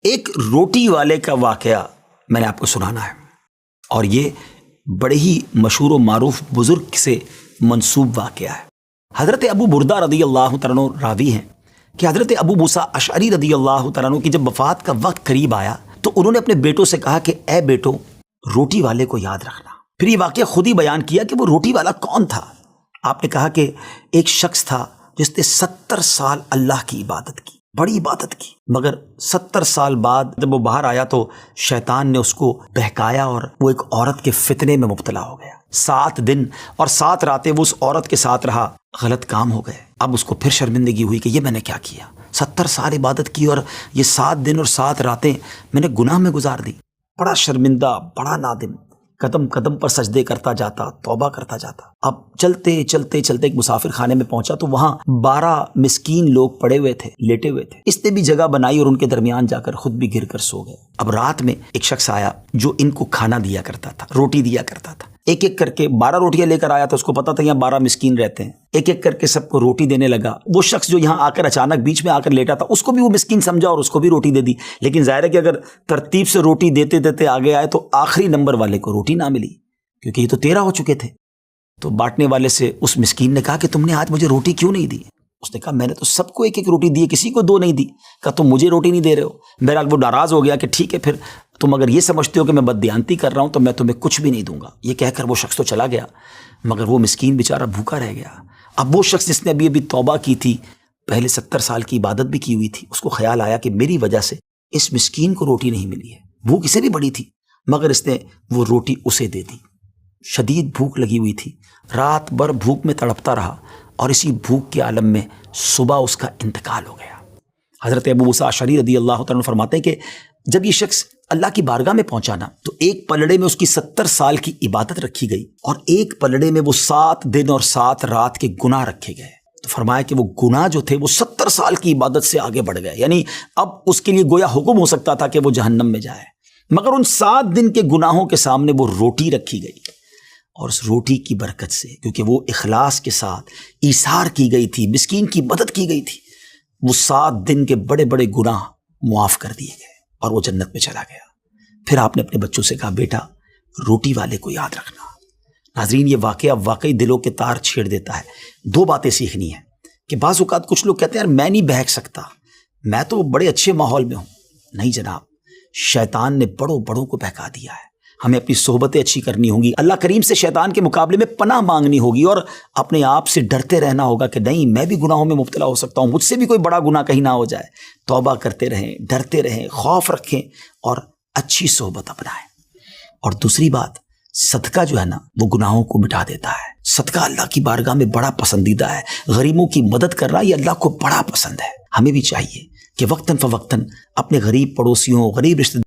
ایک روٹی والے کا واقعہ میں نے آپ کو سنانا ہے، اور یہ بڑے ہی مشہور و معروف بزرگ سے منسوب واقعہ ہے۔ حضرت ابو بردہ رضی اللہ تعالیٰ عنہ راوی ہیں کہ حضرت ابو موسیٰ اشعری رضی اللہ تعالیٰ عنہ کی جب وفات کا وقت قریب آیا تو انہوں نے اپنے بیٹوں سے کہا کہ اے بیٹو، روٹی والے کو یاد رکھنا۔ پھر یہ واقعہ خود ہی بیان کیا کہ وہ روٹی والا کون تھا۔ آپ نے کہا کہ ایک شخص تھا جس نے 70 سال اللہ کی عبادت کی، بڑی عبادت کی، مگر 70 سال بعد جب وہ باہر آیا تو شیطان نے اس کو بہکایا اور وہ ایک عورت کے فتنے میں مبتلا ہو گیا۔ 7 دن اور 7 راتیں وہ اس عورت کے ساتھ رہا، غلط کام ہو گئے۔ اب اس کو پھر شرمندگی ہوئی کہ یہ میں نے کیا کیا، 70 سال عبادت کی اور یہ 7 دن اور 7 راتیں میں نے گناہ میں گزار دی۔ بڑا شرمندہ، بڑا نادم، قدم قدم پر سجدے کرتا جاتا، توبہ کرتا جاتا۔ اب چلتے چلتے چلتے ایک مسافر خانے میں پہنچا تو وہاں 12 مسکین لوگ پڑے ہوئے تھے، لیٹے ہوئے تھے۔ اس نے بھی جگہ بنائی اور ان کے درمیان جا کر خود بھی گر کر سو گئے۔ اب رات میں ایک شخص آیا جو ان کو کھانا دیا کرتا تھا، روٹی دیا کرتا تھا۔ ایک ایک کر کے 12 روٹیاں لے کر آیا تھا، اس کو پتا تھا یہاں 12 مسکین رہتے ہیں۔ ایک ایک کر کے سب کو روٹی دینے لگا۔ وہ شخص جو یہاں آ کر اچانک بیچ میں آ کر لیٹا تھا، اس کو بھی وہ مسکین سمجھا اور اس کو بھی روٹی دے دی۔ لیکن ظاہر ہے کہ اگر ترتیب سے روٹی دیتے دیتے آگے آئے تو آخری نمبر والے کو روٹی نہ ملی، کیونکہ یہ تو 13 ہو چکے تھے۔ تو بانٹنے والے سے اس مسکین نے کہا کہ تم نے آج مجھے روٹی کیوں نہیں دی؟ اس نے کہا میں نے تو سب کو ایک ایک روٹی دی، کسی کو 2 نہیں دی۔ کہا تم مجھے روٹی نہیں دے رہے ہو۔ بہرحال وہ ناراض ہو گیا کہ ٹھیک ہے، پھر تم اگر یہ سمجھتے ہو کہ میں بددیانتی کر رہا ہوں تو میں تمہیں کچھ بھی نہیں دوں گا۔ یہ کہہ کر وہ شخص تو چلا گیا، مگر وہ مسکین بیچارہ بھوکا رہ گیا۔ اب وہ شخص جس نے ابھی توبہ کی تھی، پہلے 70 سال کی عبادت بھی کی ہوئی تھی، اس کو خیال آیا کہ میری وجہ سے اس مسکین کو روٹی نہیں ملی ہے۔ بھوک اسے بھی بڑی تھی، مگر اس نے وہ روٹی اسے دے دی۔ شدید بھوک لگی ہوئی تھی، رات بھر بھوک میں تڑپتا رہا اور اسی بھوک کے عالم میں صبح اس کا انتقال ہو گیا۔ حضرت ابو موسیٰ اشعری رضی اللہ تعالیٰ عنہ فرماتے ہیں کہ جب یہ شخص اللہ کی بارگاہ میں پہنچا نا تو ایک پلڑے میں اس کی 70 سال کی عبادت رکھی گئی اور ایک پلڑے میں وہ 7 دن اور 7 رات کے گناہ رکھے گئے۔ تو فرمایا کہ وہ گناہ جو تھے وہ 70 سال کی عبادت سے آگے بڑھ گئے، یعنی اب اس کے لیے گویا حکم ہو سکتا تھا کہ وہ جہنم میں جائے، مگر ان 7 دن کے گناہوں کے سامنے وہ روٹی رکھی گئی، اور اس روٹی کی برکت سے، کیونکہ وہ اخلاص کے ساتھ ایثار کی گئی تھی، مسکین کی مدد کی گئی تھی، وہ 7 دن کے بڑے بڑے گناہ معاف کر دیے گئے اور وہ جنت میں چلا گیا۔ پھر آپ نے اپنے بچوں سے کہا بیٹا روٹی والے کو یاد رکھنا۔ ناظرین، یہ واقعہ واقعی دلوں کے تار چھیڑ دیتا ہے۔ 2 باتیں سیکھنی ہیں کہ بعض اوقات کچھ لوگ کہتے ہیں یار میں نہیں بہک سکتا، میں تو بڑے اچھے ماحول میں ہوں۔ نہیں جناب، شیطان نے بڑوں بڑوں کو بہکا دیا ہے۔ ہمیں اپنی صحبتیں اچھی کرنی ہوں گی، اللہ کریم سے شیطان کے مقابلے میں پناہ مانگنی ہوگی اور اپنے آپ سے ڈرتے رہنا ہوگا کہ نہیں میں بھی گناہوں میں مبتلا ہو سکتا ہوں، مجھ سے بھی کوئی بڑا گناہ کہیں نہ ہو جائے۔ توبہ کرتے رہیں، ڈرتے رہیں، خوف رکھیں اور اچھی صحبت اپنائیں۔ اور دوسری بات، صدقہ جو ہے نا وہ گناہوں کو مٹا دیتا ہے۔ صدقہ اللہ کی بارگاہ میں بڑا پسندیدہ ہے۔ غریبوں کی مدد کرنا یہ اللہ کو بڑا پسند ہے۔ ہمیں بھی چاہیے کہ وقتاً فوقتاً اپنے غریب پڑوسیوں، غریب رشتہ